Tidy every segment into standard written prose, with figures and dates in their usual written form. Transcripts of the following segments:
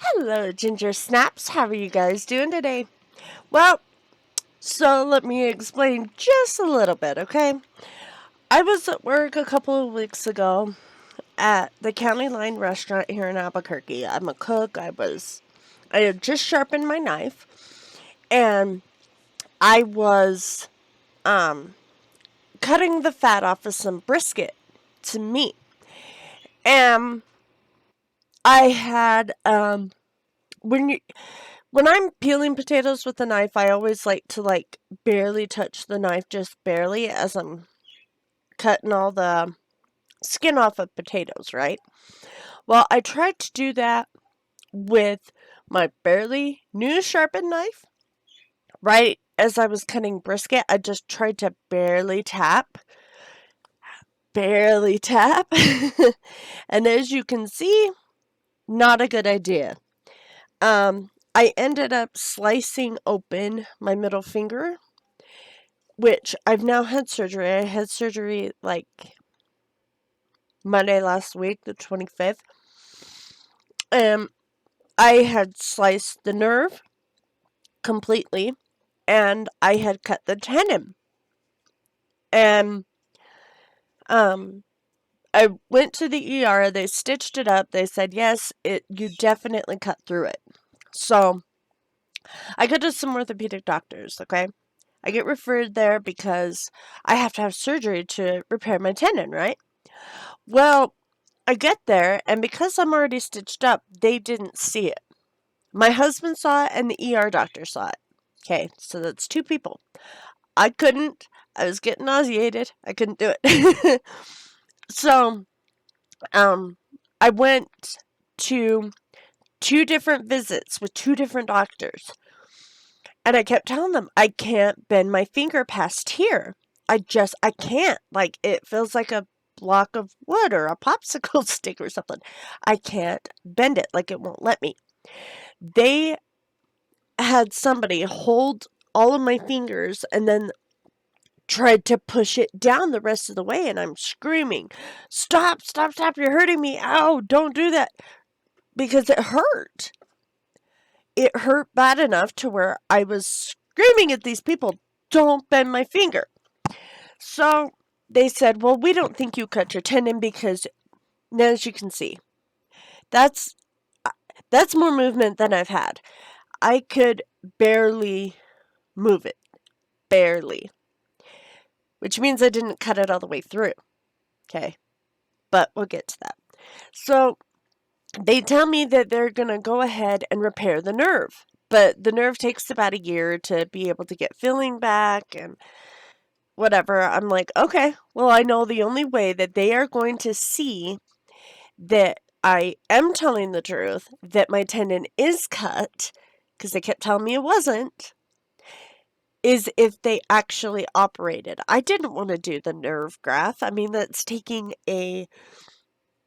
Hello, Ginger Snaps. How are you guys doing today? Well, so let me explain just a little bit, okay? I was at work a couple of weeks ago at the County Line restaurant here in Albuquerque. I'm a cook. I had just sharpened my knife, and I was cutting the fat off of some brisket to meat. And I had when you when I'm peeling potatoes with a knife, I always like to barely touch the knife, just barely, as I'm cutting all the skin off of potatoes, right? Well, I tried to do that with my barely new sharpened knife. Right as I was cutting brisket, I just tried to barely tap. And as you can see, not a good idea. I ended up slicing open my middle finger, which I've now had surgery. I had surgery like Monday last week, the 25th. I had sliced the nerve completely, and I had cut the tendon. And I went to the ER. They stitched it up. They said, yes, you definitely cut through it. So I go to some orthopedic doctors, okay? I get referred there because I have to have surgery to repair my tendon, right? Well, I get there, and because I'm already stitched up, they didn't see it. My husband saw it, and the ER doctor saw it. Okay, so that's two people. I couldn't. I was getting nauseated. I couldn't do it. So, I went to two different visits with two different doctors. And I kept telling them, I can't bend my finger past here. I can't. Like, it feels like a block of wood or a popsicle stick or something. I can't bend it. Like, it won't let me. They had somebody hold all of my fingers and then tried to push it down the rest of the way. And I'm screaming, stop, stop, stop. You're hurting me. Ow, don't do that. Because it hurt. It hurt bad enough to where I was screaming at these people, don't bend my finger. So they said, well, we don't think you cut your tendon because, as you can see, that's more movement than I've had. I could barely move it. Barely. Which means I didn't cut it all the way through. Okay. But we'll get to that. So they tell me that they're going to go ahead and repair the nerve. But the nerve takes about a year to be able to get feeling back and whatever. I'm like, okay, well, I know the only way that they are going to see that I am telling the truth, that my tendon is cut, because they kept telling me it wasn't, is if they actually operated. I didn't want to do the nerve graft. I mean, that's taking a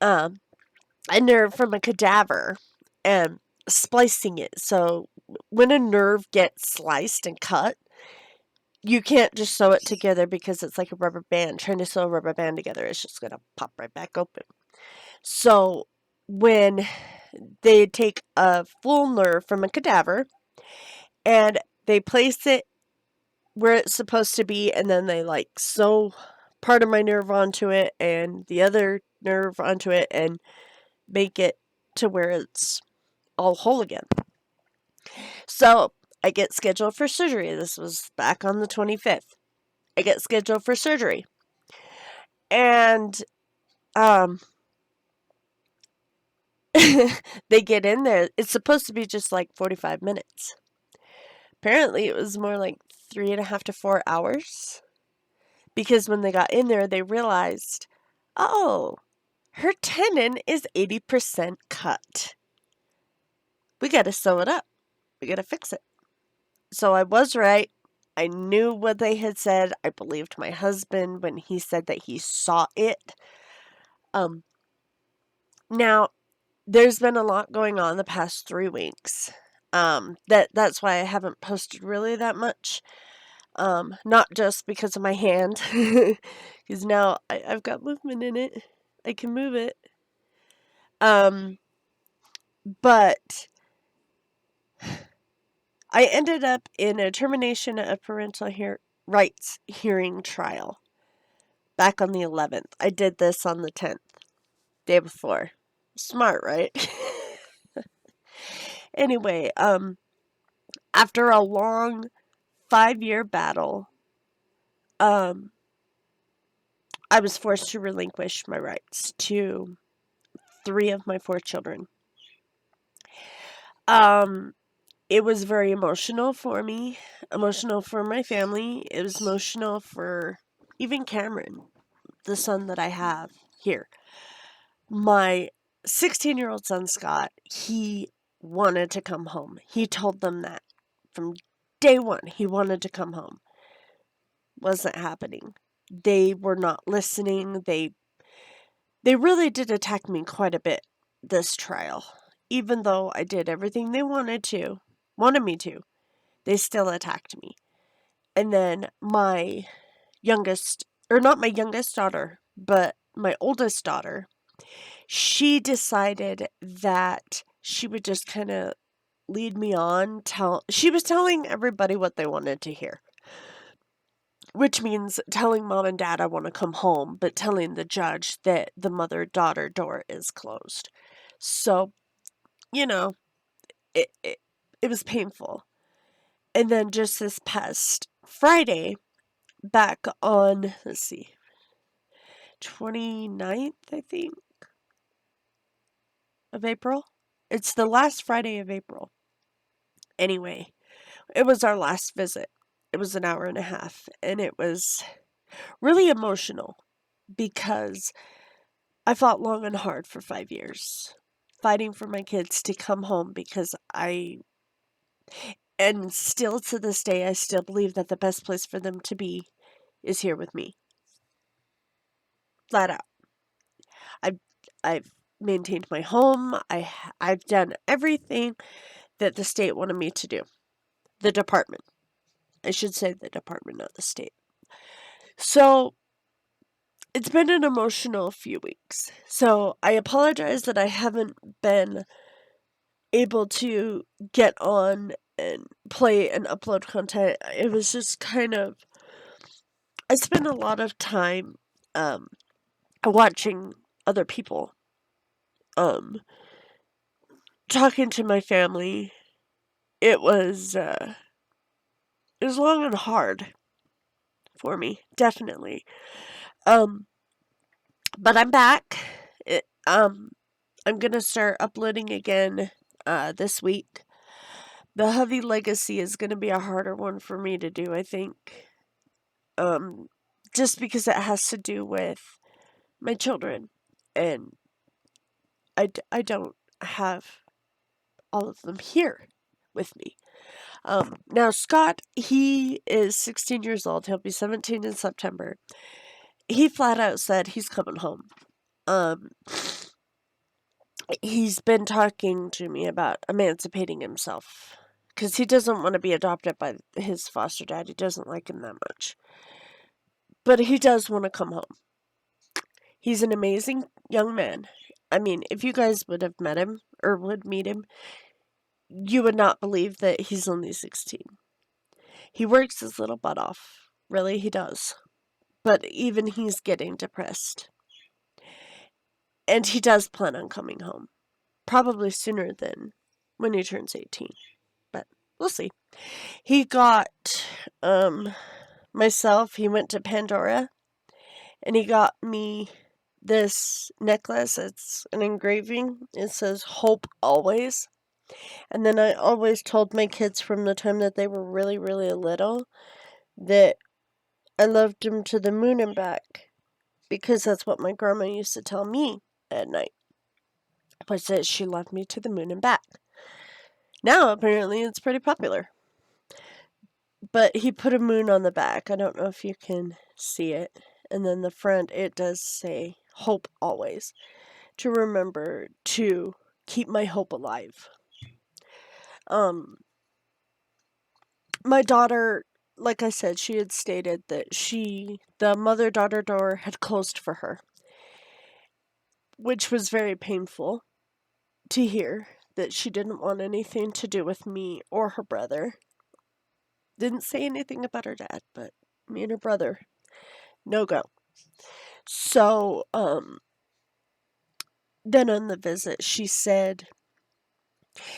nerve from a cadaver and splicing it. So when a nerve gets sliced and cut, you can't just sew it together because it's like a rubber band. Trying to sew a rubber band together, it's just going to pop right back open. So when they take a full nerve from a cadaver and they place it where it's supposed to be, and then they like sew part of my nerve onto it and the other nerve onto it and make it to where it's all whole again. So I get scheduled for surgery. This was back on the 25th. I get scheduled for surgery. And they get in there. It's supposed to be just like 45 minutes. Apparently it was more like 3.5 to 4 hours. Because when they got in there, they realized, oh, her tendon is 80% cut. We got to sew it up. We got to fix it. So I was right. I knew what they had said. I believed my husband when he said that he saw it. Now, there's been a lot going on the past 3 weeks. That's why I haven't posted really that much. Not just because of my hand, because now I've got movement in it. I can move it. But I ended up in a termination of parental rights hearing trial back on the 11th. I did this on the 10th, day before. Smart, right? Anyway, after a long 5-year battle, I was forced to relinquish my rights to 3 of my 4 children. It was very emotional for me, emotional for my family. It was emotional for even Cameron, the son that I have here. My 16-year-old son, Scott, he wanted to come home. He told them that from day one. He wanted to come home. Wasn't happening. They were not listening. They really did attack me quite a bit this trial. Even though I did everything they wanted me to, they still attacked me. And then my youngest, or not my youngest daughter, but my oldest daughter, she decided that she would just kind of lead me on. She was telling everybody what they wanted to hear, which means telling mom and dad I want to come home, but telling the judge that the mother-daughter door is closed. So, you know, it was painful. And then just this past Friday, back on, let's see, 29th, I think, of April. It's the last Friday of April. Anyway, it was our last visit. It was an hour and a half, and it was really emotional because I fought long and hard for 5 years, fighting for my kids to come home because and still to this day, I still believe that the best place for them to be is here with me. Flat out. I've maintained my home. I've done everything that the state wanted me to do. The department. I should say the department, not the state. So it's been an emotional few weeks. So I apologize that I haven't been able to get on and play and upload content. It was just kind of, I spent a lot of time watching other people, talking to my family. It was long and hard for me, definitely. But I'm back. I'm gonna start uploading again this week. The Heavy Legacy is gonna be a harder one for me to do, I think. Just because it has to do with my children, and I don't have all of them here with me. Now Scott, he is 16 years old. He'll be 17 in September. He flat out said he's coming home. He's been talking to me about emancipating himself because he doesn't want to be adopted by his foster dad. He doesn't like him that much. But he does want to come home. He's an amazing young man. I mean, if you guys would have met him or would meet him, you would not believe that he's only 16. He works his little butt off. Really, he does. But even he's getting depressed. And he does plan on coming home. Probably sooner than when he turns 18. But we'll see. He got myself, he went to Pandora, and he got me this necklace. It's an engraving. It says hope always. And then I always told my kids from the time that they were really, really little that I loved them to the moon and back, because that's what my grandma used to tell me at night. Was that she loved me to the moon and back. Now apparently it's pretty popular. But he put a moon on the back. I don't know if you can see it. And then the front, it does say hope always. To remember to keep my hope alive. My daughter, like I said, she had stated that the mother-daughter door had closed for her, which was very painful to hear, that she didn't want anything to do with me or her brother. Didn't say anything about her dad, but me and her brother, no go. So, then on the visit, she said,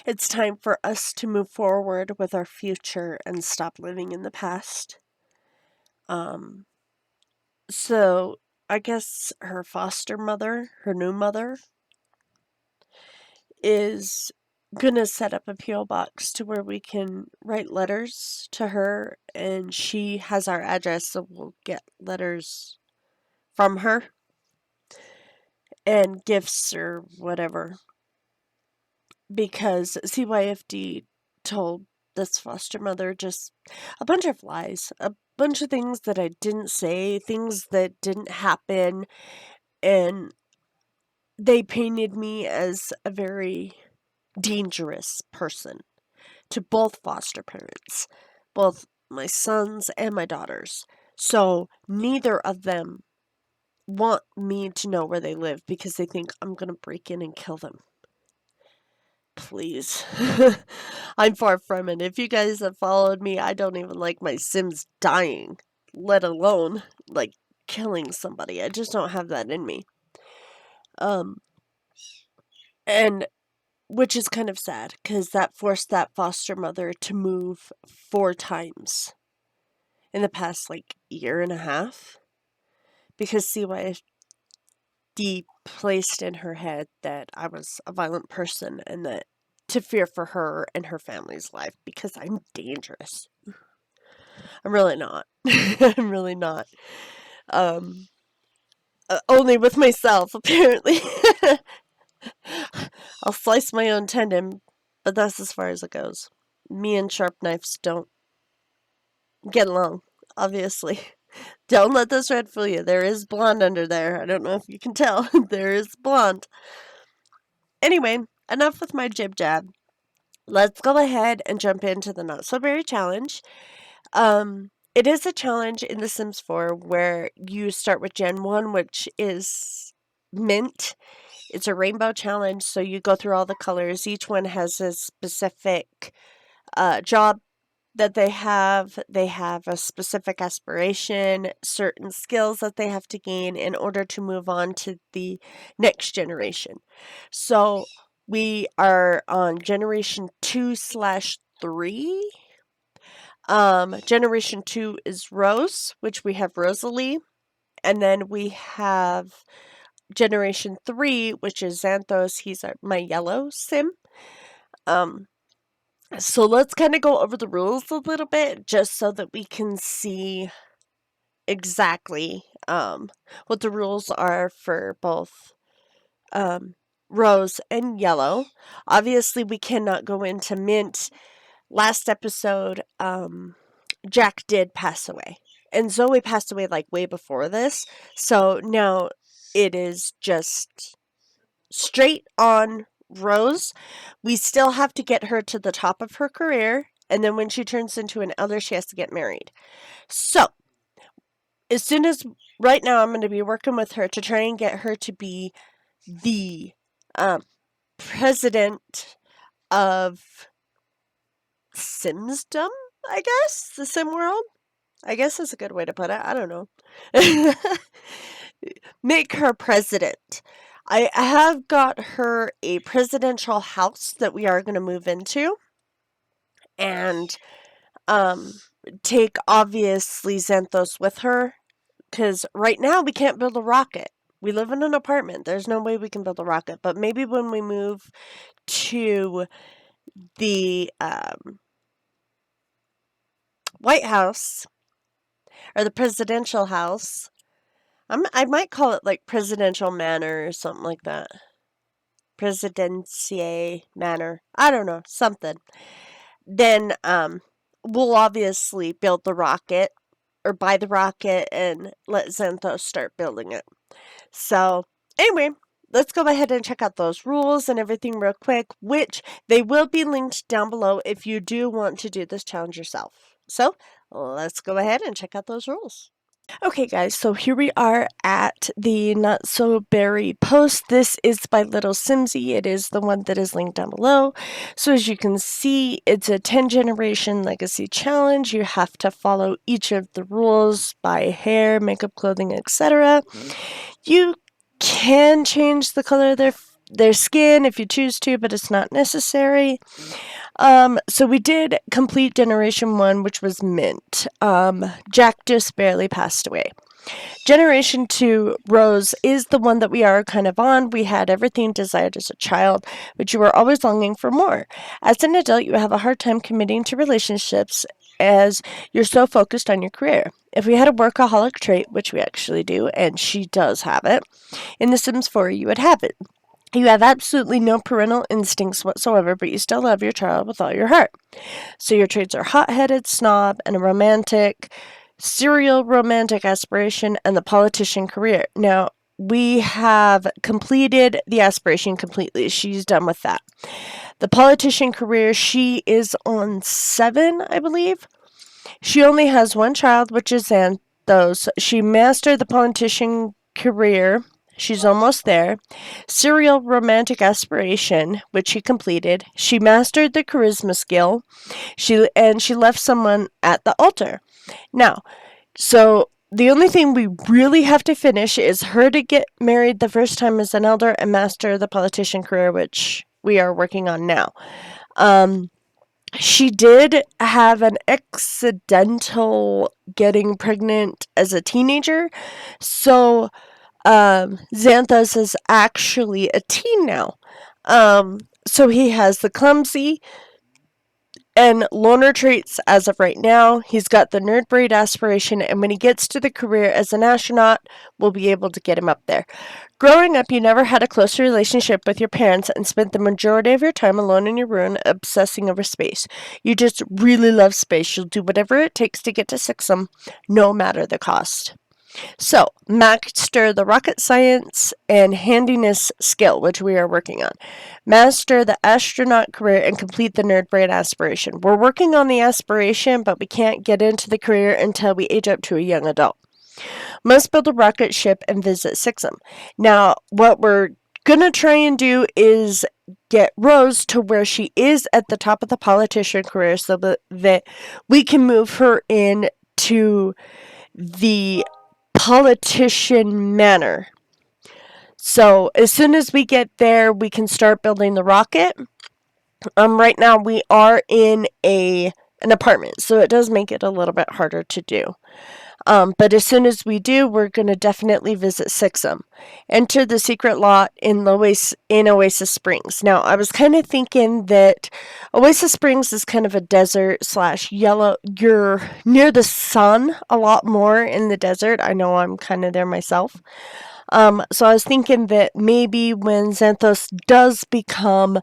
it's time for us to move forward with our future and stop living in the past. So I guess her foster mother, her new mother, is gonna set up a P.O. box to where we can write letters to her, and she has our address, so we'll get letters from her and gifts or whatever. Because CYFD told this foster mother just a bunch of lies, a bunch of things that I didn't say, things that didn't happen, and they painted me as a very dangerous person to both foster parents, both my sons and my daughters. So neither of them want me to know where they live because they think I'm going to break in and kill them. Please. I'm far from it. If you guys have followed me, I don't even like my Sims dying, let alone like killing somebody. I just don't have that in me. And which is kind of sad because that forced that foster mother to move 4 times in the past like year and a half because CYFD placed in her head that I was a violent person and that to fear for her and her family's life because I'm dangerous. I'm really not. I'm really not. Only with myself, apparently. I'll slice my own tendon, but that's as far as it goes. Me and sharp knives don't get along, obviously. Don't let this red fool you. There is blonde under there. I don't know if you can tell. There is blonde. Anyway, enough with my jib jab. Let's go ahead and jump into the Not So Berry challenge. It is a challenge in The Sims 4 where you start with Gen 1, which is mint. It's a rainbow challenge, so you go through all the colors. Each one has a specific job that they have. They have a specific aspiration, certain skills that they have to gain in order to move on to the next generation. So we are on generation 2/3. Generation 2 is Rose, which we have Rosalie. And then we have Generation 3, which is Xanthos. He's my yellow sim. So let's kind of go over the rules a little bit just so that we can see exactly what the rules are for both Rose and Yellow. Obviously, we cannot go into Mint. Last episode, Jack did pass away. And Zoe passed away like way before this. So now it is just straight on Rose. We still have to get her to the top of her career. And then when she turns into an elder, she has to get married. So, as soon as right now, I'm going to be working with her to try and get her to be the president of Simsdom, I guess? The Sim world? I guess that's a good way to put it. I don't know. Make her president. I have got her a presidential house that we are going to move into. And take, obviously, Xanthos with her. Because right now we can't build a rocket. We live in an apartment. There's no way we can build a rocket. But maybe when we move to the White House, or the presidential house, I might call it like Presidential Manor or something like that. Presidencier Manor. I don't know. Something. Then we'll obviously build the rocket or buy the rocket and let Xanthos start building it. So anyway, let's go ahead and check out those rules and everything real quick, which they will be linked down below if you do want to do this challenge yourself. So let's go ahead and check out those rules. Okay guys, so here we are at the Not So Berry post. This is by Little Simsy. It is the one that is linked down below. So as you can see, it's a 10 generation legacy challenge. You have to follow each of the rules by hair, makeup, clothing, etc. You can change the color of their skin if you choose to, but it's not necessary. So we did complete Generation 1, which was Mint. Jack just barely passed away. Generation 2, Rose, is the one that we are kind of on. We had everything desired as a child, but you were always longing for more. As an adult, you have a hard time committing to relationships as you're so focused on your career. If we had a workaholic trait, which we actually do, and she does have it, in The Sims 4, you would have it. You have absolutely no parental instincts whatsoever, but you still love your child with all your heart. So your traits are hot-headed, snob, and a romantic, serial romantic aspiration, and the politician career. Now, we have completed the aspiration completely. She's done with that. The politician career, she is on 7, I believe. She only has one child, which is Xanthos. She mastered the politician career. She's almost there. Serial romantic aspiration, which she completed. She mastered the charisma skill. She left someone at the altar. Now, so the only thing we really have to finish is her to get married the first time as an elder and master the politician career, which we are working on now. She did have an accidental getting pregnant as a teenager, so Xanthos is actually a teen now. So he has the clumsy and loner traits as of right now. He's got the nerd braid aspiration, and when he gets to the career as an astronaut, we'll be able to get him up there. Growing up, you never had a close relationship with your parents and spent the majority of your time alone in your room obsessing over space. You just really love space. You'll do whatever it takes to get to Sixum, no matter the cost. So, master the rocket science and handiness skill, which we are working on. Master the astronaut career and complete the nerd brain aspiration. We're working on the aspiration, but we can't get into the career until we age up to a young adult. Must build a rocket ship and visit Sixum. Now, what we're gonna try and do is get Rose to where she is at the top of the politician career so that we can move her in to the politician manor. So as soon as we get there, we can start building the rocket. Right now we are in an apartment, so it does make it a little bit harder to do. But as soon as we do, we're going to definitely visit Sixum. Enter the secret lot in Oasis Springs. Now, I was kind of thinking that Oasis Springs is kind of a desert / yellow. You're near the sun a lot more in the desert. I know I'm kind of there myself. So I was thinking that maybe when Xanthos does become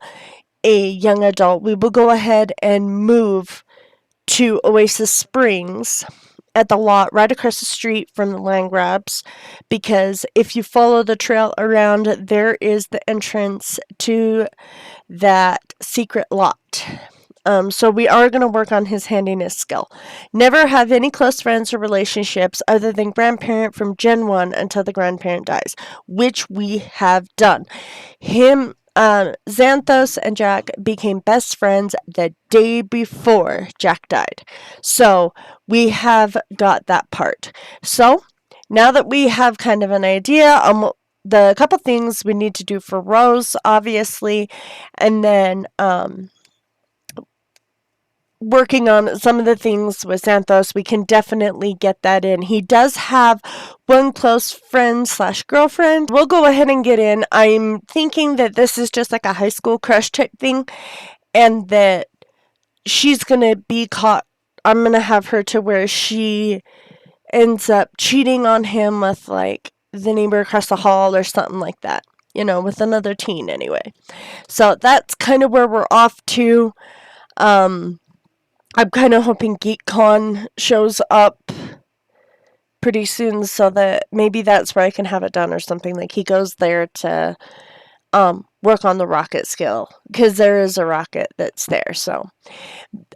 a young adult, we will go ahead and move to Oasis Springs at the lot right across the street from the land grabs, because if you follow the trail around, there is the entrance to that secret lot. So we are going to work on his handiness skill. Never have any close friends or relationships other than grandparent from Gen 1 until the grandparent dies, which we have done. Xanthos and Jack became best friends the day before Jack died. So we have got that part. So now that we have kind of an idea on the couple things we need to do for Rose, obviously, and then working on some of the things with Xanthos, we can definitely get that in. He does have one close friend / girlfriend. We'll go ahead and get in. I'm thinking that this is just like a high school crush type thing, and that she's going to be caught. I'm going to have her to where she ends up cheating on him with like the neighbor across the hall or something like that. You know, with another teen anyway. So that's kind of where we're off to. I'm kind of hoping GeekCon shows up pretty soon so that maybe that's where I can have it done or something. Like he goes there to work on the rocket skill, because there is a rocket that's there. So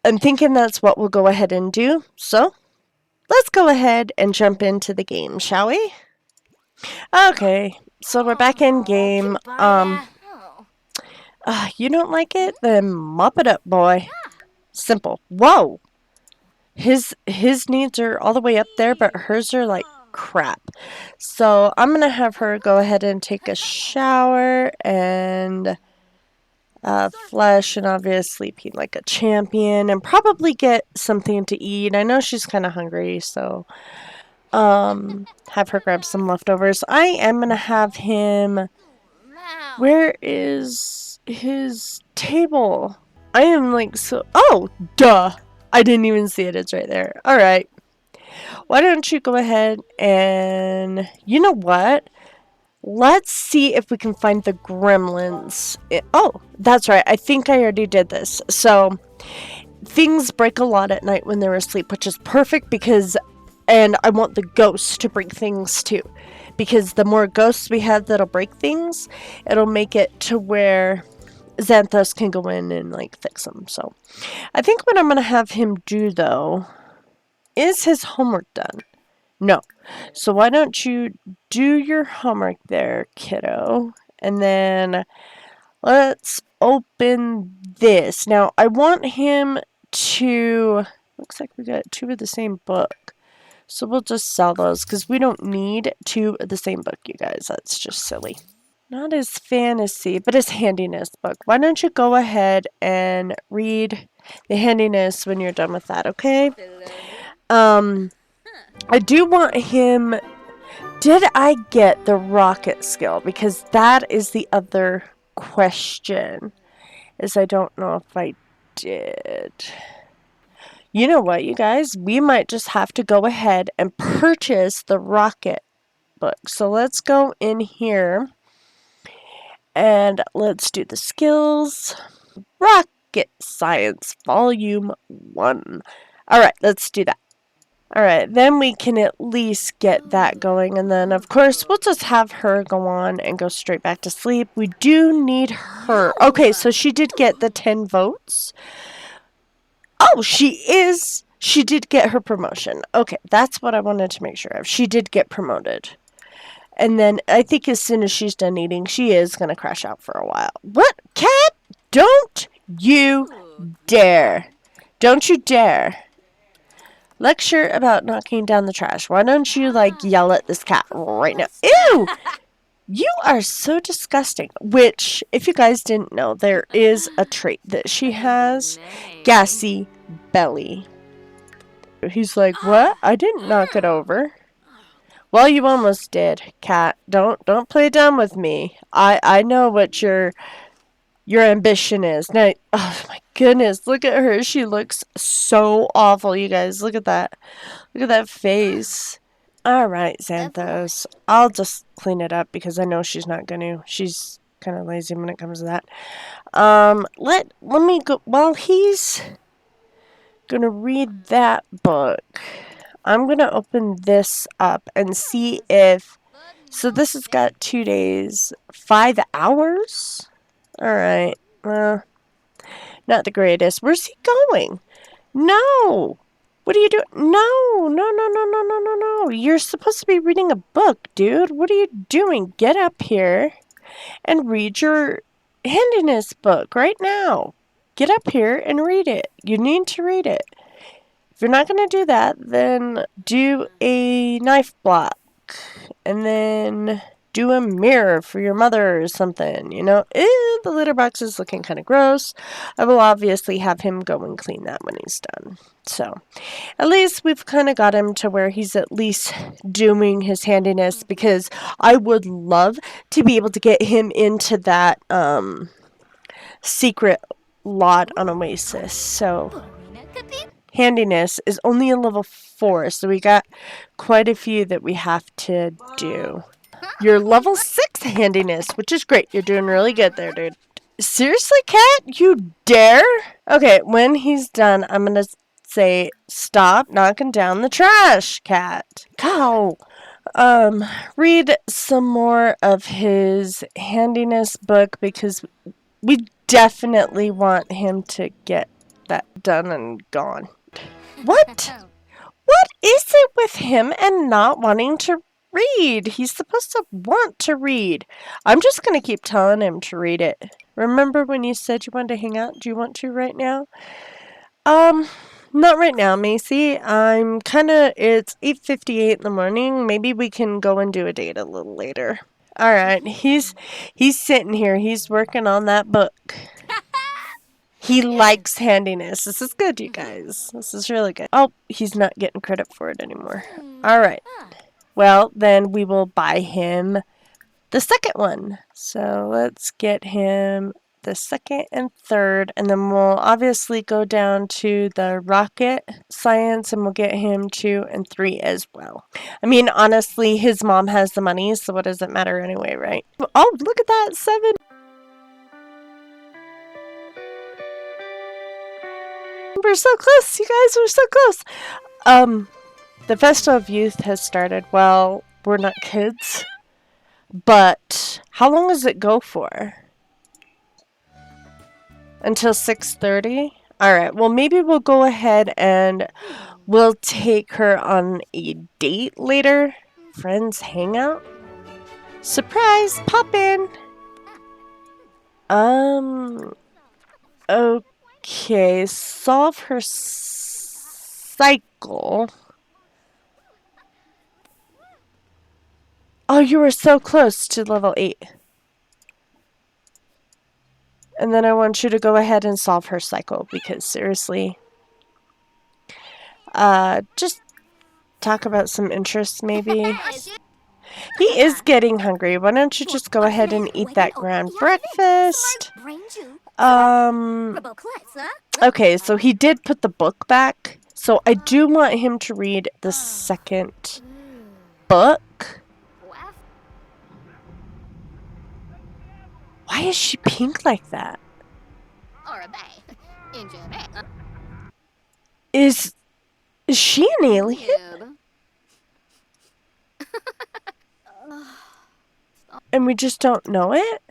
I'm thinking that's what we'll go ahead and do. So let's go ahead and jump into the game, shall we? Okay, so we're back in game. You don't like it? Then mop it up, boy. Simple. Whoa! His needs are all the way up there, but hers are like crap. So I'm gonna have her go ahead and take a shower and flush and obviously pee like a champion and probably get something to eat. I know she's kind of hungry, so have her grab some leftovers. I am gonna have him. Where is his table? I am like so. Oh, duh! I didn't even see it. It's right there. All right. Why don't you go ahead and you know what? Let's see if we can find the gremlins. Oh, that's right. I think I already did this. So things break a lot at night when they're asleep, which is perfect because, and I want the ghosts to break things too. Because the more ghosts we have that'll break things, it'll make it to where Xanthos can go in and like fix them. So I think what I'm going to have him do though, is his homework done? No. So why don't you do your homework there, kiddo? And then let's open this. Now, I want him to... Looks like we got 2 of the same book. So we'll just sell those because we don't need 2 of the same book, you guys. That's just silly. Not his fantasy, but his handiness book. Why don't you go ahead and read the handiness when you're done with that, okay? I do want him... Did I get the rocket skill? Because that is the other question. Is I don't know if I did. You know what, you guys? We might just have to go ahead and purchase the rocket book. So let's go in here. And let's do the skills. Rocket Science Volume 1. Alright, let's do that. Alright, then we can at least get that going. And then, of course, we'll just have her go on and go straight back to sleep. We do need her. Okay, so she did get the 10 votes. Oh, she did get her promotion. Okay, that's what I wanted to make sure of. She did get promoted. And then I think as soon as she's done eating, she is going to crash out for a while. What? Cat? Don't you dare. Don't you dare. Lecture about knocking down the trash. Why don't you, like, yell at this cat right now? Ew! You are so disgusting. Which, if you guys didn't know, there is a trait that she has. Gassy belly. He's like, what? I didn't knock it over. Well, you almost did, cat. Don't play dumb with me. I know what your ambition is. Now, oh my goodness, look at her. She looks so awful, you guys. Look at that. Look at that face. All right, Xanthos. I'll just clean it up because I know she's not going to. She's kind of lazy when it comes to that. Let me go. While he's going to read that book, I'm going to open this up and see if... So this has got 2 days, 5 hours? Alright, not the greatest. Where's he going? No! What are you doing? No. You're supposed to be reading a book, dude. What are you doing? Get up here and read your handiness book right now. Get up here and read it. You need to read it. If you're not going to do that, then do a knife block. And then do a mirror for your mother or something, you know? The litter box is looking kind of gross. I will obviously have him go and clean that when he's done. So, at least we've kind of got him to where he's at least doing his handiness, because I would love to be able to get him into that secret lot on Oasis. So, handiness is only a level 4, so we got quite a few that we have to do. You're level 6 handiness, which is great. You're doing really good there, dude. Seriously, cat? You dare? Okay, when he's done, I'm gonna say, stop knocking down the trash, cat. Cow. Read some more of his handiness book, because we definitely want him to get that done and gone. What? What is it with him and not wanting to read? He's supposed to want to read. I'm just going to keep telling him to read it. Remember when you said you wanted to hang out? Do you want to right now? Not right now, Macy. It's 8:58 in the morning. Maybe we can go and do a date a little later. All right, he's sitting here. He's working on that book. He likes handiness. This is good, you guys. This is really good. Oh, he's not getting credit for it anymore. All right. Well, then we will buy him the second one. So let's get him the second and third, and then we'll obviously go down to the rocket science and we'll get him 2 and 3 as well. I mean, honestly, his mom has the money, so what does it matter anyway, right? Oh, look at that, 7. We're so close, you guys, we're so close. The Festival of Youth has started. Well, we're not kids, but how long does it go for? Until 6:30? Alright, well maybe we'll go ahead and we'll take her on a date later. Friends hangout? Surprise! Pop in! Okay, solve her cycle. Oh, you were so close to level 8. And then I want you to go ahead and solve her cycle, because seriously. Just talk about some interests, maybe. He is getting hungry. Why don't you just go ahead and eat that grand breakfast? Okay, so he did put the book back. So I do want him to read the second book. Why is she pink like that? Is she an alien? And we just don't know it?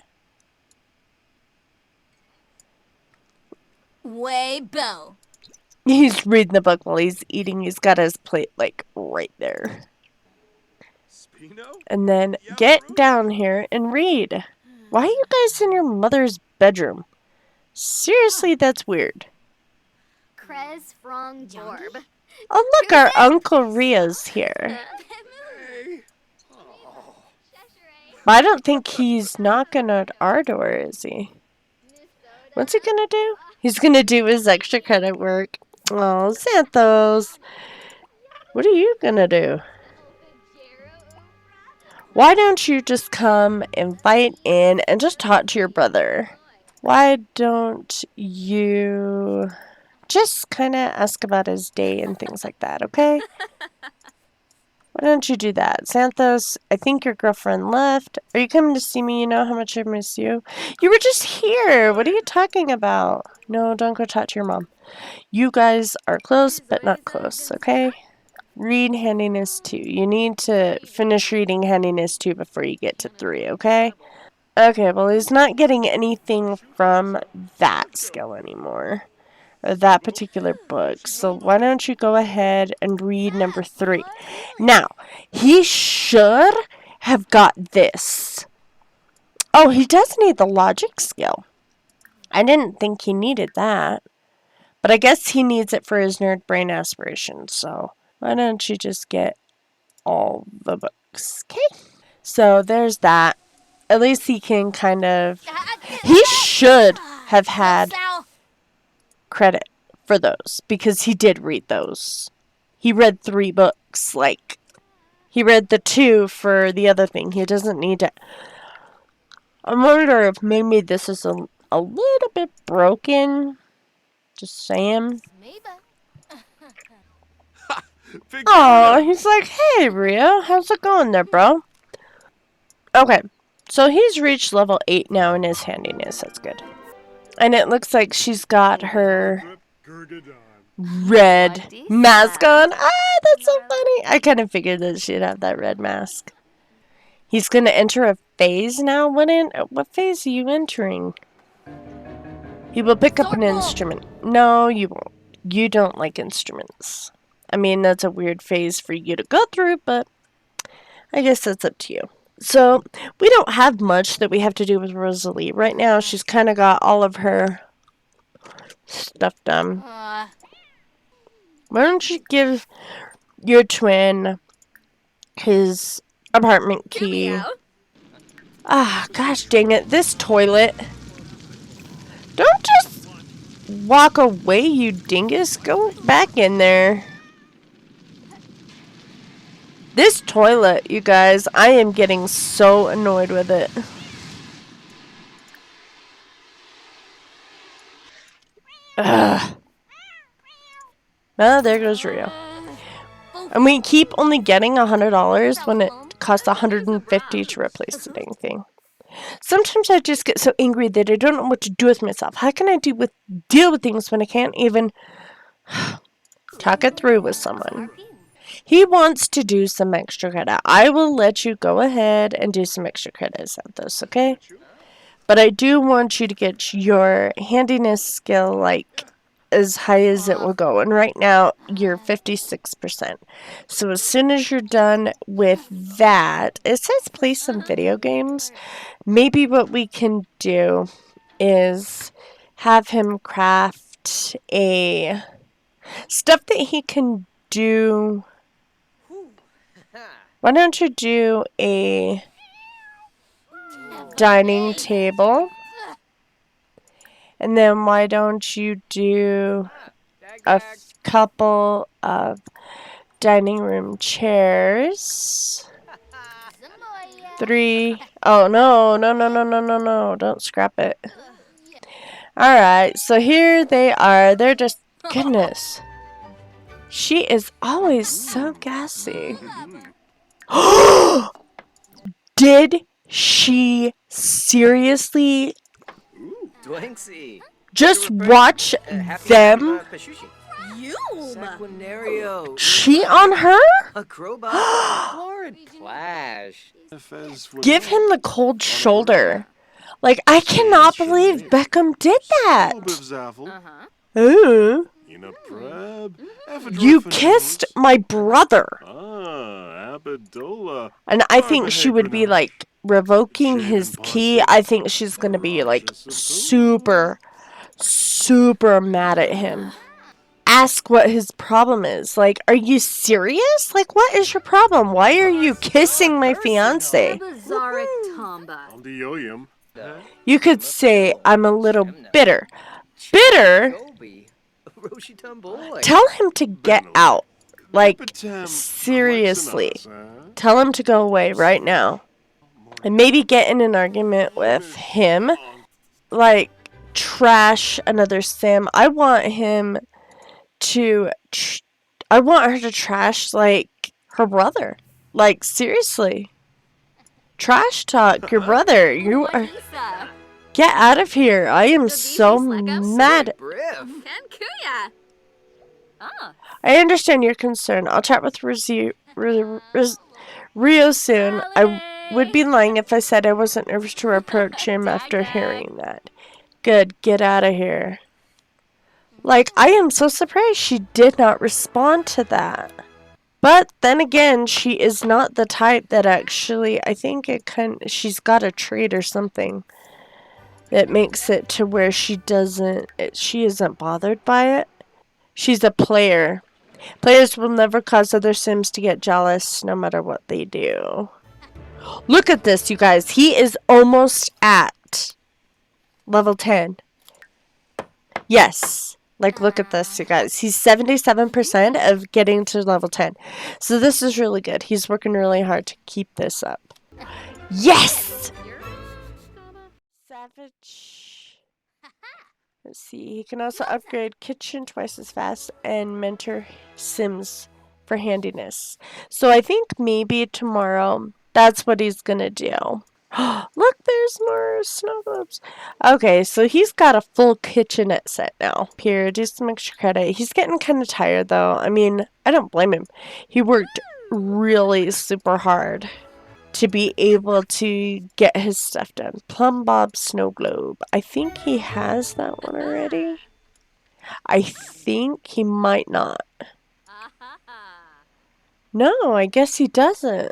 He's reading the book while he's eating. He's got his plate, like, right there. And then get down here and read. Why are you guys in your mother's bedroom? Seriously, that's weird. Oh, look, our Uncle Ria's here. But I don't think he's knocking at our door, is he? What's he gonna do? He's gonna do his extra credit work. Oh, Santos. What are you gonna do? Why don't you just come, invite in, and just talk to your brother? Why don't you just kind of ask about his day and things like that, okay? Why don't you do that? Santos, I think your girlfriend left. Are you coming to see me? You know how much I miss you. You were just here. What are you talking about? No, don't go talk to your mom. You guys are close, but not close, okay? Read Handiness 2. You need to finish reading Handiness 2 before you get to 3, okay? Okay, well, he's not getting anything from that skill anymore. Or that particular book. So why don't you go ahead and read number 3. Now, he should have got this. Oh, he does need the logic skill. I didn't think he needed that. But I guess he needs it for his nerd brain aspirations. So why don't you just get all the books? Okay. So there's that. At least he can kind of... He should have had credit for those, because he did read those. He read 3 books. Like, he read the 2 for the other thing. He doesn't need to... I wonder if maybe this is a little bit broken. Just saying. Oh, he's like, hey, Rio, how's it going there, bro? Okay, so he's reached level 8 now in his handiness. That's good. And it looks like she's got her red mask on. Ah, that's so funny. I kind of figured that she'd have that red mask. He's going to enter a phase now. What phase are you entering? He will pick up an instrument. No, you won't. You don't like instruments. I mean, that's a weird phase for you to go through, but I guess that's up to you. So, we don't have much that we have to do with Rosalie. Right now, she's kind of got all of her stuff done. Why don't you give your twin his apartment key? Ah, gosh dang it. This toilet. Don't just walk away, you dingus. Go back in there. This toilet, you guys, I am getting so annoyed with it. Ugh. Well, there goes Rio. And we keep only getting $100 when it costs $150 to replace the dang thing. Sometimes I just get so angry that I don't know what to do with myself. How can I deal with things when I can't even talk it through with someone? He wants to do some extra credit. I will let you go ahead and do some extra credits at this, okay? But I do want you to get your handiness skill, like, as high as it will go. And right now, you're 56%. So as soon as you're done with that, it says play some video games. Maybe what we can do is have him craft a stuff that he can do. Why don't you do a dining table? And then why don't you do a couple of dining room chairs? 3. Oh, no. Don't scrap it. Alright, so here they are. They're just, goodness. She is always so gassy. Did she seriously just watch them cheat on her? Give him the cold shoulder. Like, I cannot believe Beckham did that. Ooh. You kissed my brother. And I think she would be like revoking his key. I think she's going to be like super mad at him. Ask what his problem is. Like, are you serious? Like, what is your problem? Why are you kissing my fiance? You could say, I'm a little bitter. Bitter? Tell him to get out. Like, seriously. Tell him to go away right now. And maybe get in an argument with him. Like, trash another Sim. I want him to... I want her to trash, like, her brother. Like, seriously. Trash talk your brother. You are... Get out of here. I am so mad. I understand your concern. I'll chat with Rio soon. I would be lying if I said I wasn't nervous to approach him after hearing that. Good. Get out of here. Like, I am so surprised she did not respond to that. But then again, she is not the type that actually, I think she's got a trait or something that makes it to where she isn't bothered by it. She's a player. Players will never cause other Sims to get jealous no matter what they do. Look at this, you guys. He is almost at level 10. Yes. Like, look at this, you guys. He's 77% of getting to level 10. So this is really good. He's working really hard to keep this up. Yes! Savage. Let's see. He can also upgrade kitchen twice as fast and mentor Sims for handiness. So I think maybe tomorrow that's what he's gonna do. Look, there's more snow globes. Okay, so he's got a full kitchenette set now. Here, do some extra credit. He's getting kind of tired though. I mean, I don't blame him. He worked really super hard to be able to get his stuff done. Plum Bob Snow Globe. I think he has that one already. I think he might not. No, I guess he doesn't.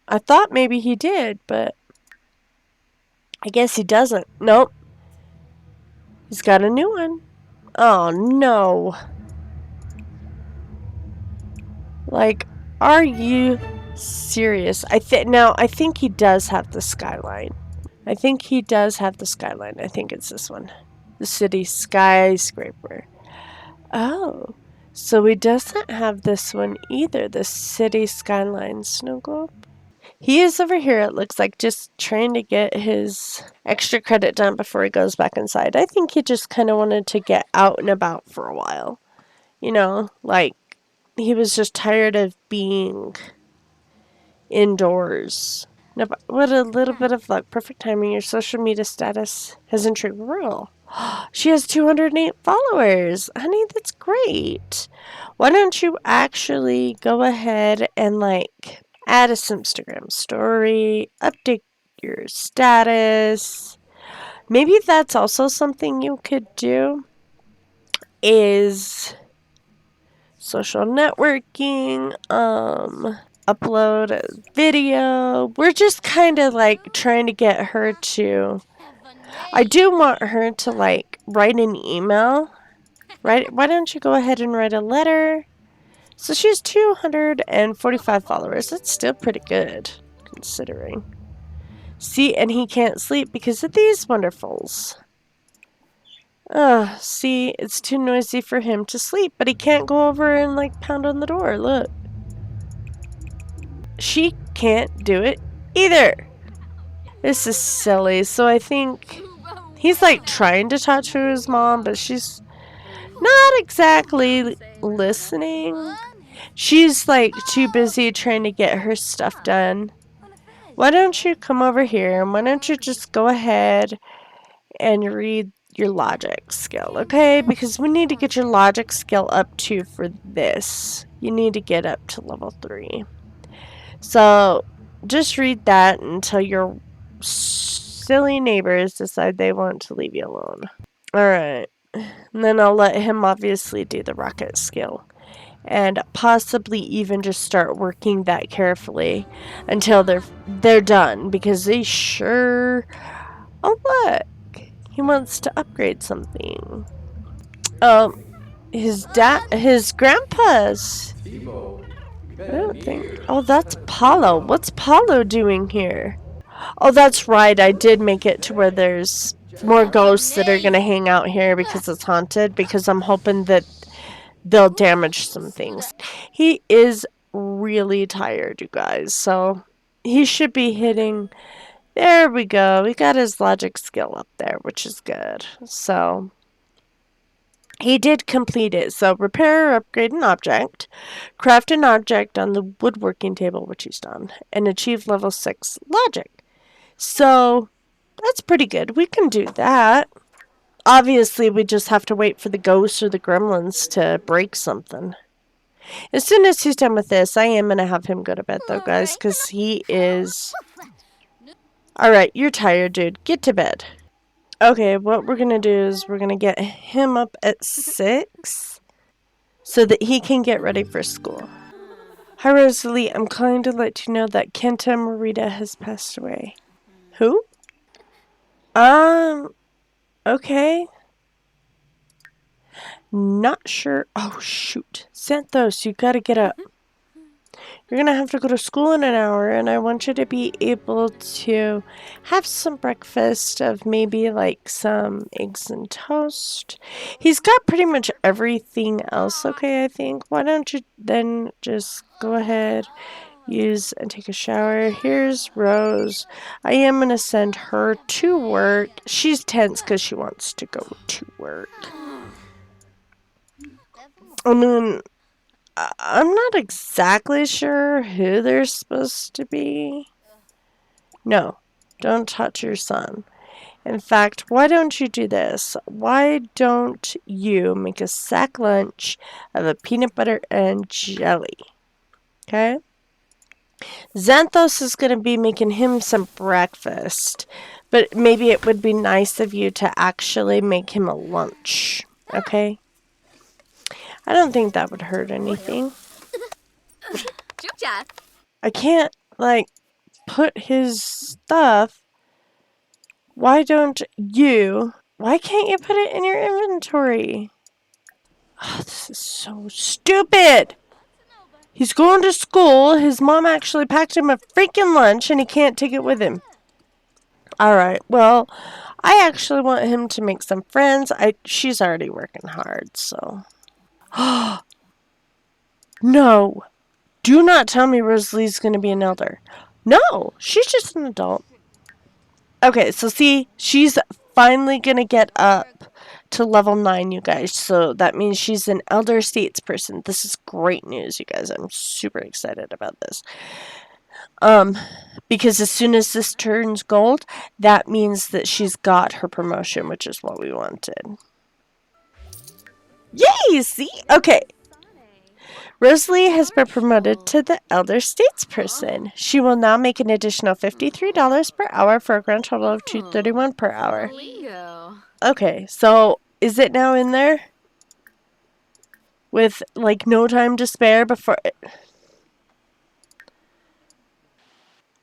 I thought maybe he did, but I guess he doesn't. Nope. He's got a new one. Oh, no. Like, are you serious? I think he does have the skyline. I think he does have the skyline. I think it's this one. The city skyscraper. Oh. So he doesn't have this one either. The city skyline snow globe. He is over here, it looks like, just trying to get his extra credit done before he goes back inside. I think he just kind of wanted to get out and about for a while. You know, like, he was just tired of being indoors. No, but what a little bit of luck. Perfect timing. Your social media status has intrigued Rural. She has 208 followers. Honey, that's great. Why don't you actually go ahead and, like, add a Simstagram story, update your status. Maybe that's also something you could do, is social networking, upload a video. We're just kind of like trying to get her to, I do want her to like write an email. Why don't you go ahead and write a letter? So she has 245 followers. That's still pretty good, considering. See, and he can't sleep because of these wonderfuls. See, it's too noisy for him to sleep, but he can't go over and like pound on the door. Look. She can't do it either. This is silly. So I think he's like trying to talk to his mom, but she's not exactly listening. She's like too busy trying to get her stuff done. Why don't you come over here and why don't you just go ahead and read your logic skill, okay? Because we need to get your logic skill up too for this. You need to get up to level 3. So just read that until your silly neighbors decide they want to leave you alone. Alright. And then I'll let him obviously do the rocket skill. And possibly even just start working that carefully until they're done. Because they sure... Oh, look! He wants to upgrade something. His grandpa's... I don't think... Oh, that's Paulo. What's Paulo doing here? Oh, that's right. I did make it to where there's more ghosts that are going to hang out here because it's haunted. Because I'm hoping that they'll damage some things. He is really tired, you guys. So he should be hitting... There we go. We got his logic skill up there, which is good. So... He did complete it. So repair or upgrade an object, craft an object on the woodworking table, which he's done, and achieve level 6 logic. So that's pretty good. We can do that. Obviously, we just have to wait for the ghosts or the gremlins to break something. As soon as he's done with this, I am going to have him go to bed, though, guys, because he is... Alright, you're tired, dude. Get to bed. Okay, what we're going to do is we're going to get him up at 6 so that he can get ready for school. Hi, Rosalie. I'm calling to let you know that Kenta Morita has passed away. Who? Okay. Not sure. Oh, shoot. Santos, you gotta get up. You're gonna have to go to school in an hour, and I want you to be able to have some breakfast of maybe like some eggs and toast. He's got pretty much everything else, okay, I think. Why don't you then just go ahead, use and take a shower. Here's Rose. I am gonna send her to work. She's tense because she wants to go to work. I mean, I'm not exactly sure who they're supposed to be. No, don't touch your son. In fact, why don't you do this? Why don't you make a sack lunch of a peanut butter and jelly? Okay? Xanthos is going to be making him some breakfast, but maybe it would be nice of you to actually make him a lunch. Okay? I don't think that would hurt anything. I can't, like, put his stuff. Why can't you put it in your inventory? Oh, this is so stupid. He's going to school. His mom actually packed him a freaking lunch and he can't take it with him. Alright, well, I actually want him to make some friends. She's already working hard, so. No. Do not tell me Rosalie's going to be an elder. No, she's just an adult. Okay, so see, she's finally going to get up to level 9, you guys. So that means she's an elder states person. This is great news, you guys. I'm super excited about this. Because as soon as this turns gold, that means that she's got her promotion, which is what we wanted. Yay! See? Okay. Rosalie has been promoted to the elder statesperson. She will now make an additional $53 per hour for a grand total of $231 per hour. Okay, so is it now in there? With, like, no time to spare before...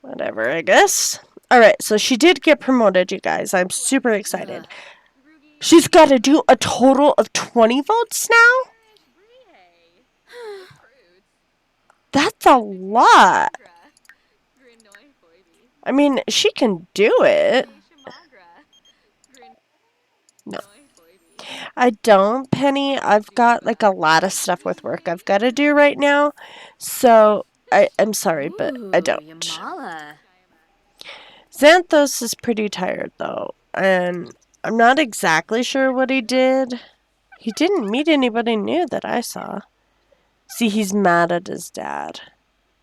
Whatever, I guess. Alright, so she did get promoted, you guys. I'm super excited. She's got to do a total of 20 votes now? That's a lot. I mean, she can do it. No. I don't, Penny. I've got, like, a lot of stuff with work I've got to do right now. So, I'm sorry, but I don't. Xanthos is pretty tired, though. And I'm not exactly sure what he did. He didn't meet anybody new that I saw. See, he's mad at his dad.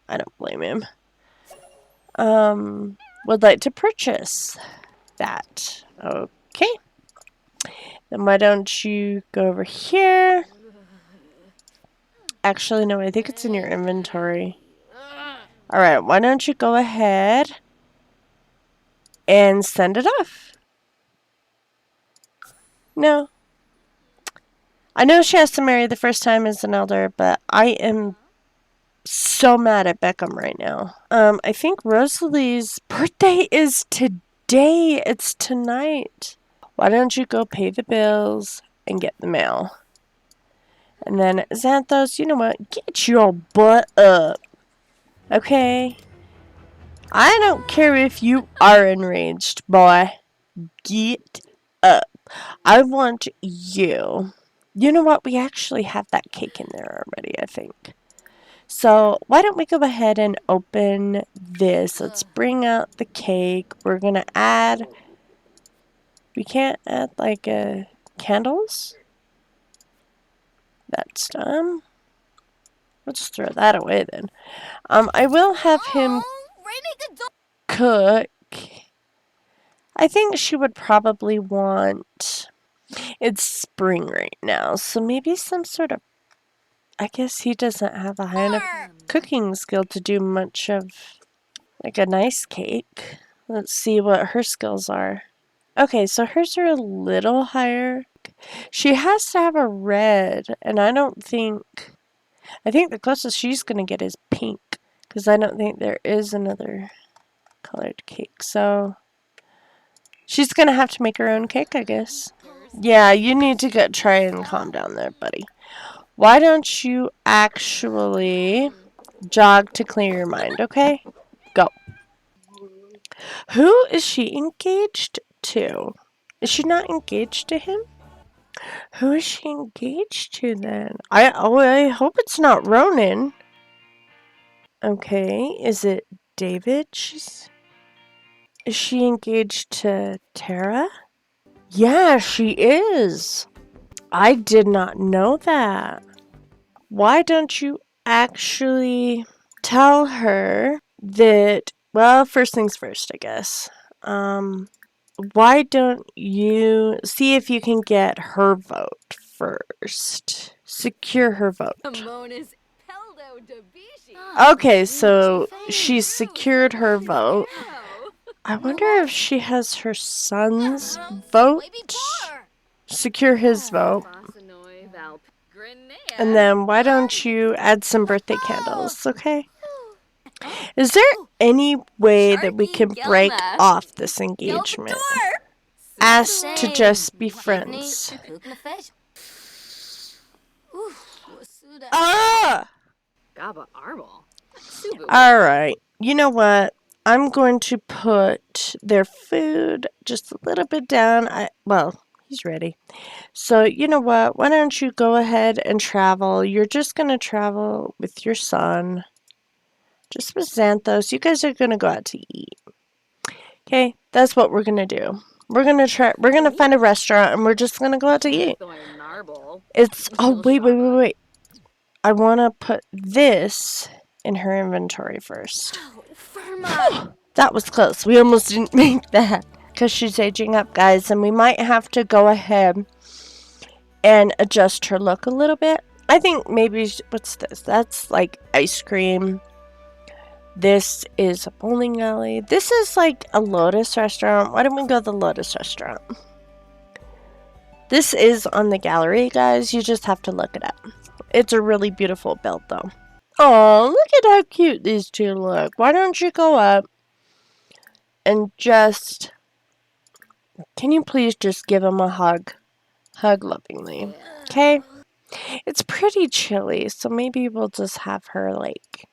I don't blame him. Would like to purchase that. Okay. Then why don't you go over here? Actually, no, I think it's in your inventory. Alright, why don't you go ahead and send it off? No. I know she has to marry the first time as an elder, but I am so mad at Beckham right now. I think Rosalie's birthday is today. It's tonight. Why don't you go pay the bills and get the mail? And then, Xanthos, you know what? Get your butt up. Okay? I don't care if you are enraged, boy. Get up. I want you. You know what? We actually have that cake in there already, I think. So, why don't we go ahead and open this? Let's bring out the cake. We're going to add... We can't add, like, candles? That's done. Let's throw that away, then. I will have him cook. I think she would probably want... It's spring right now, so maybe some sort of... I guess he doesn't have a high enough cooking skill to do much of, like, a nice cake. Let's see what her skills are. Okay, so hers are a little higher. She has to have a red, and I don't think... I think the closest she's going to get is pink, because I don't think there is another colored cake. So, she's going to have to make her own cake, I guess. Yeah, you need to try and calm down there, buddy. Why don't you actually jog to clear your mind, okay? Go. Who is she engaged to? Is she not engaged to him? Who is she engaged to then? I hope it's not Ronan. Okay, is it David? Is she engaged to Tara? Yeah, she is. I did not know that. Why don't you actually tell her that, well, first things first, I guess. Why don't you see if you can get her vote first? Secure her vote. Okay, so she's secured her vote. I wonder if she has her son's vote. Secure his vote. And then why don't you add some birthday candles, okay? Is there any way that we can break off this engagement? Ask to just be friends. Ah! Alright, you know what? I'm going to put their food just a little bit down. Well, he's ready. So, you know what? Why don't you go ahead and travel? You're just going to travel with your son. Just with Xanthos. You guys are going to go out to eat. Okay, that's what we're going to do. We're going to find a restaurant and we're just going to go out to eat. Oh, wait. I want to put this in her inventory first. That was close. We almost didn't make that. Because she's aging up, guys. And we might have to go ahead and adjust her look a little bit. I think maybe... What's this? That's like ice cream. This is a bowling alley. This is like a Lotus restaurant. Why don't we go to the Lotus restaurant? This is on the gallery, guys. You just have to look it up. It's a really beautiful build, though. Oh, look at how cute these two look. Why don't you go up and just... Can you please just give them a hug? Hug lovingly. Okay? It's pretty chilly, so maybe we'll just have her, like,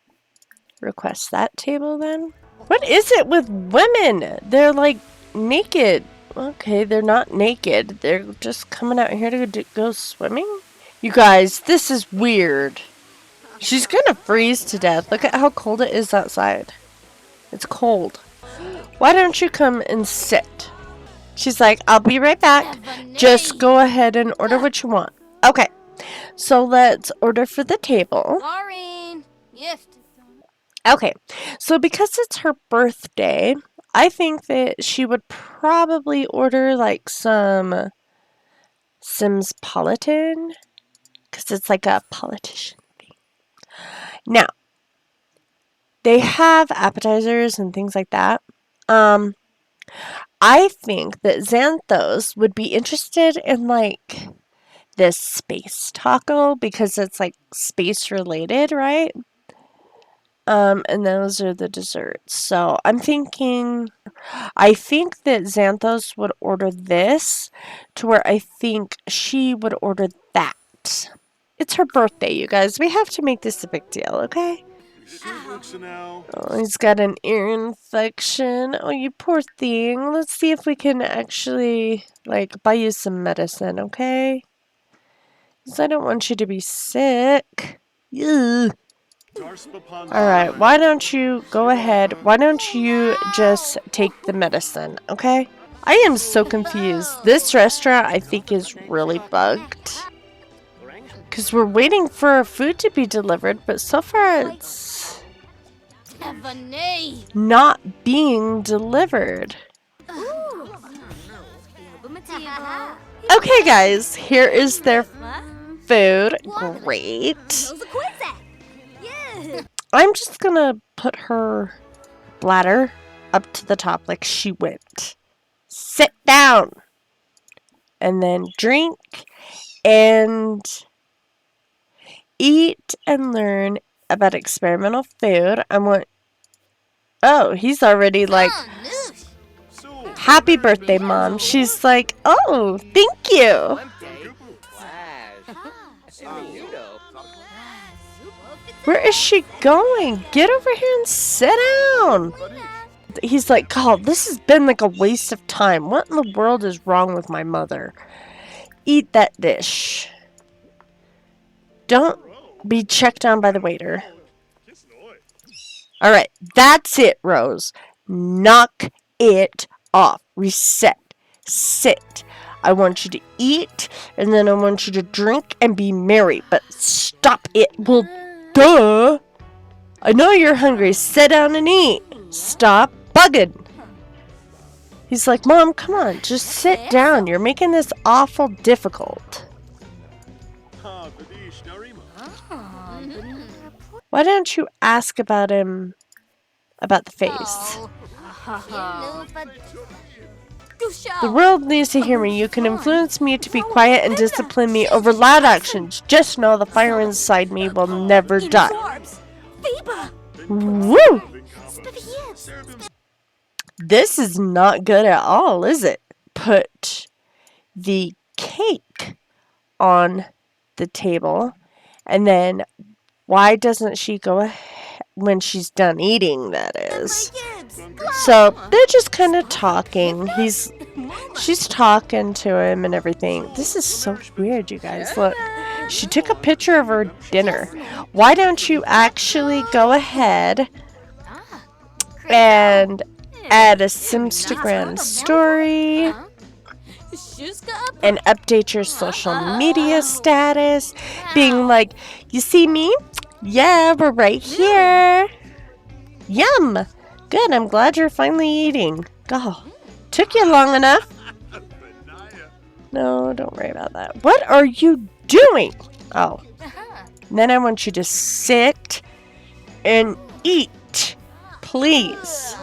request that table then. What is it with women? They're, like, naked. Okay, they're not naked. They're just coming out here to go swimming? You guys, this is weird. She's gonna freeze to death. Look at how cold it is outside. It's cold. Why don't you come and sit? She's like, I'll be right back. Just go ahead and order what you want. Okay, so let's order for the table. Okay, so because it's her birthday, I think that she would probably order like some Simspolitan, because it's like a politician thing. Now, they have appetizers and things like that. I think that Xanthos would be interested in like this space taco because it's like space related, right? And those are the desserts. So I think that Xanthos would order this to where I think she would order that. It's her birthday, you guys. We have to make this a big deal, okay? Oh, he's got an ear infection. Oh, you poor thing. Let's see if we can actually, like, buy you some medicine, okay? Because I don't want you to be sick. Ugh. Alright, why don't you go ahead? Why don't you just take the medicine, okay? I am so confused. This restaurant, I think, is really bugged. Because we're waiting for our food to be delivered, but so far it's not being delivered. Okay, guys, here is their food. Great. I'm just gonna put her bladder up to the top like she went. Sit down. And then drink and eat and learn about experimental food. Oh, he's already like, happy birthday, Mom. She's like, oh, thank you. Where is she going? Get over here and sit down. He's like, God, this has been like a waste of time. What in the world is wrong with my mother? Eat that dish. Don't be checked down by the waiter. Alright, that's it, Rose. Knock it off. Reset. Sit. I want you to eat, and then I want you to drink and be merry. But stop it. Well, duh. I know you're hungry. Sit down and eat. Stop bugging. He's like, Mom, come on. Just sit down. You're making this awful difficult. Why don't you ask about him, about the face? The world needs to hear me. You can influence me to be quiet and discipline me over loud actions. Just know the fire inside me will never die. Woo! This is not good at all, is it? Put the cake on the table, and then why doesn't she go ahead when she's done eating, that is. So they're just kind of talking. She's talking to him and everything. This is so weird, you guys. Look, she took a picture of her dinner. Why don't you actually go ahead and add a Simstagram story and update your social media status, being like, you see me? Yeah, we're right here. Yum! Good, I'm glad you're finally eating. Oh, took you long enough. No, don't worry about that. What are you doing? Oh. And then I want you to sit and eat, please.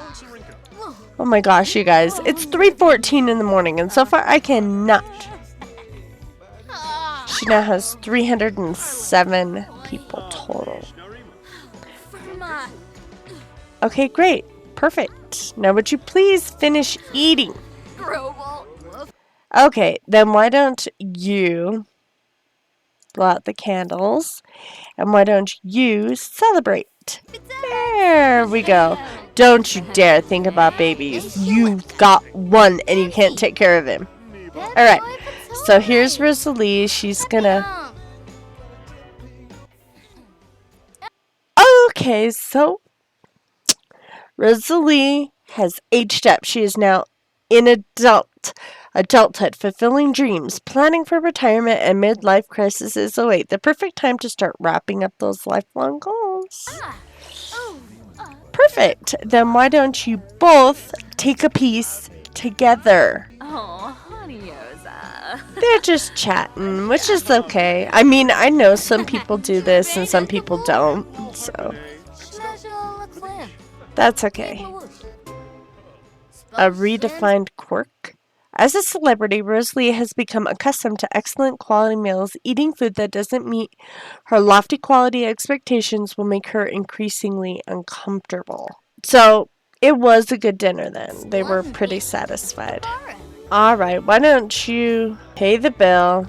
Oh my gosh, you guys. It's 3:14 in the morning, and so far I cannot. She now has 307 people total. Okay, great. Perfect. Now would you please finish eating? Okay, then why don't you blow out the candles, and why don't you celebrate? There we go. Don't you dare think about babies. You've got one and you can't take care of him. Alright, so here's Rosalie. She's gonna... Okay, so Rosalie has aged up. She is now in adulthood, fulfilling dreams, planning for retirement, and midlife crises await. The perfect time to start wrapping up those lifelong goals. Perfect. Then why don't you both take a piece together? Oh, honey-osa. They're just chatting, which is okay. I mean, I know some people do this and some people don't, so that's okay. A redefined quirk. As a celebrity, Rosalie has become accustomed to excellent quality meals. Eating food that doesn't meet her lofty quality expectations will make her increasingly uncomfortable. So, it was a good dinner then. They were pretty satisfied. Alright, why don't you pay the bill?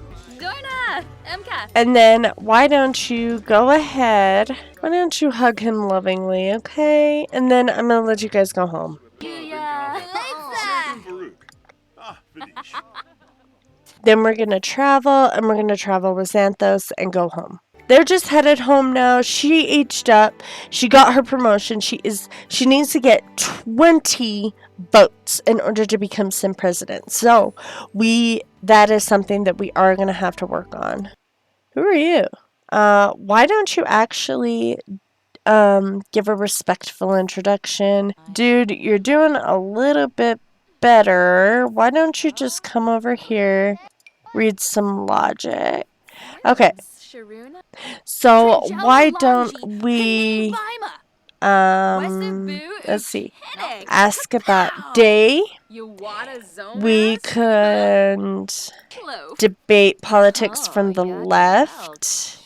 And then, why don't you go ahead? Why don't you hug him lovingly, okay? And then I'm gonna let you guys go home. Then we're gonna travel, and we're gonna travel with Xanthos and go home. They're just headed home now. She aged up. She got her promotion. She needs to get 20 votes in order to become Sim president. So that is something that we are gonna have to work on. Who are you? Why don't you actually give a respectful introduction? Dude, you're doing a little bit better. Why don't you just come over here, read some logic? Okay. So why don't we let's see. Ask about day. We could debate politics from the left.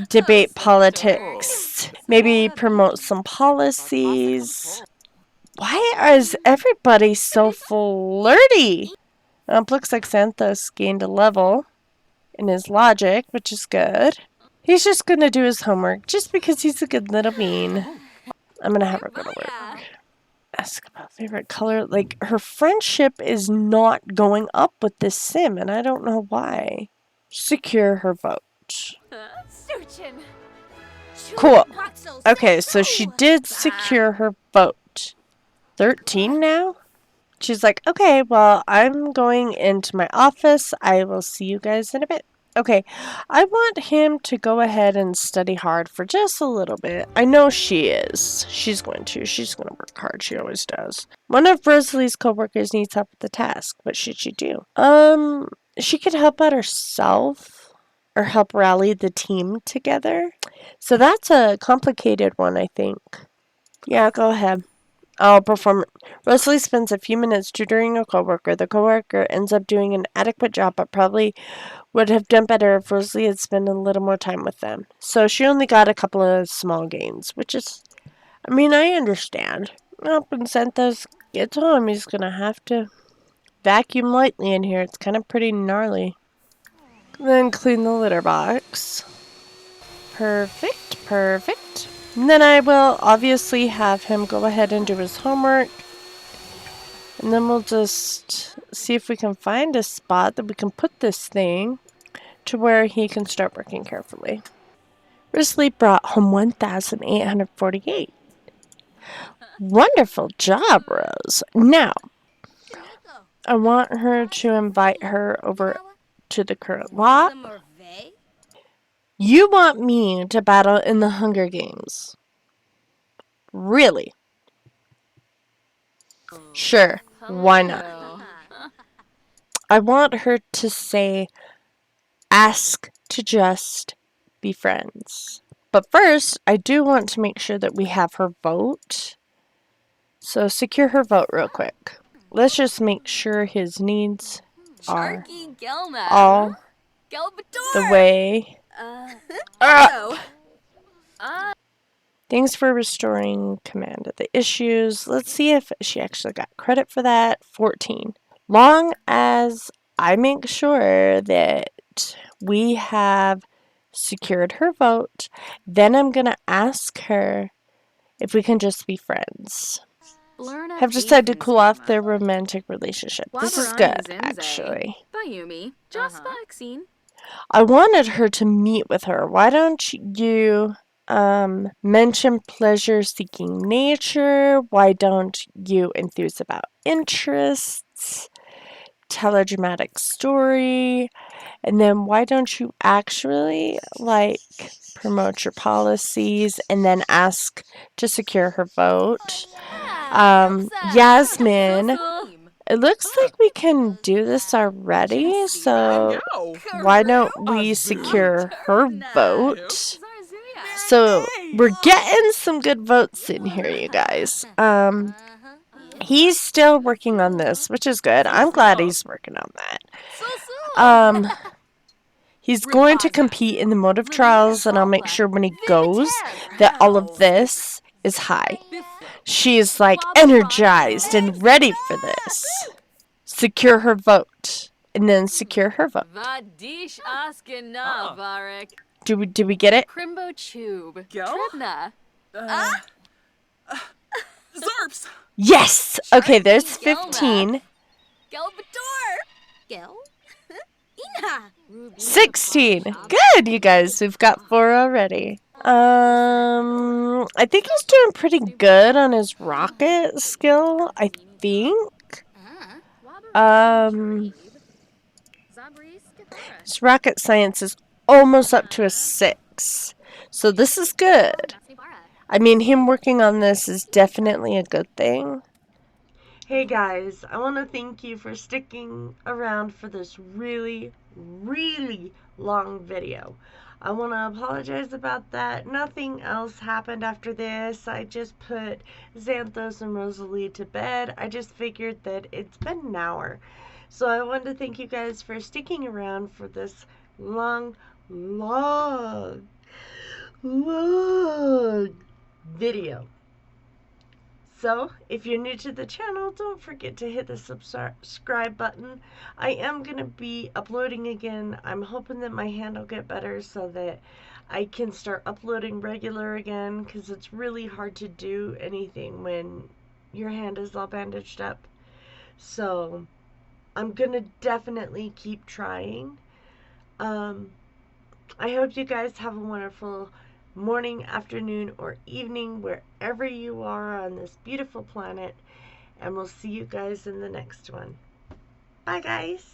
Debate politics. Maybe promote some policies. Why is everybody so flirty? Looks like Xanthos gained a level in his logic, which is good. He's just gonna do his homework just because he's a good little bean. I'm gonna have her go to work. Ask about favorite color. Like, her friendship is not going up with this sim, and I don't know why. Secure her vote. Cool. Okay, so she did secure her vote. 13 now? She's like, okay, well, I'm going into my office. I will see you guys in a bit. Okay, I want him to go ahead and study hard for just a little bit. I know she is. She's going to. She's going to work hard. She always does. One of Rosalie's co-workers needs help with the task. What should she do? She could help out herself or help rally the team together. So that's a complicated one, I think. Yeah, go ahead. I'll perform. Rosalie spends a few minutes tutoring a coworker. The coworker ends up doing an adequate job, but probably Would have done better if Rosalie had spent a little more time with them. So she only got a couple of small gains, which is, I mean, I understand. Well, when Santos gets home, he's gonna have to vacuum lightly in here. It's kind of pretty gnarly. Then clean the litter box. Perfect, perfect. And then I will obviously have him go ahead and do his homework. And then we'll just see if we can find a spot that we can put this thing to where he can start working carefully. Risley brought home 1,848. Wonderful job, Rose. Now, I want her to invite her over to the current lot. You want me to battle in the Hunger Games? Really? Sure, why not? I want her to say, ask to just be friends. But first, I do want to make sure that we have her vote. So secure her vote real quick. Let's just make sure his needs are all the way up. Thanks for restoring command of the issues. Let's see if she actually got credit for that. 14. Long as I make sure that we have secured her vote, then I'm going to ask her if we can just be friends. Have decided to cool off their romantic relationship. This is good, actually. I wanted her to meet with her. Why don't you mention pleasure-seeking nature? Why don't you enthuse about interests? Tell a dramatic story. And then why don't you actually, like, promote your policies and then ask to secure her vote? Yasmin, it looks like we can do this already, so why don't we secure her vote? So we're getting some good votes in here, you guys. He's still working on this, which is good. I'm glad he's working on that. He's going to compete in the motive trials, and I'll make sure when he goes that all of this is high. She's like energized and ready for this. Secure her vote, and then secure her vote. Did we get it? Yes. Okay, there's 15. 16. Good, you guys. We've got 4 already. I think he's doing pretty good on his rocket skill, I think. His rocket science is almost up to a 6. So this is good. I mean, him working on this is definitely a good thing. Hey guys, I want to thank you for sticking around for this really, really long video. I want to apologize about that. Nothing else happened after this. I just put Xanthos and Rosalie to bed. I just figured that it's been an hour. So I wanted to thank you guys for sticking around for this long video. So, if you're new to the channel, don't forget to hit the subscribe button. I am going to be uploading again. I'm hoping that my hand will get better so that I can start uploading regular again, because it's really hard to do anything when your hand is all bandaged up. So, I'm going to definitely keep trying. I hope you guys have a wonderful morning, afternoon, or evening, wherever you are on this beautiful planet. And we'll see you guys in the next one. Bye, guys.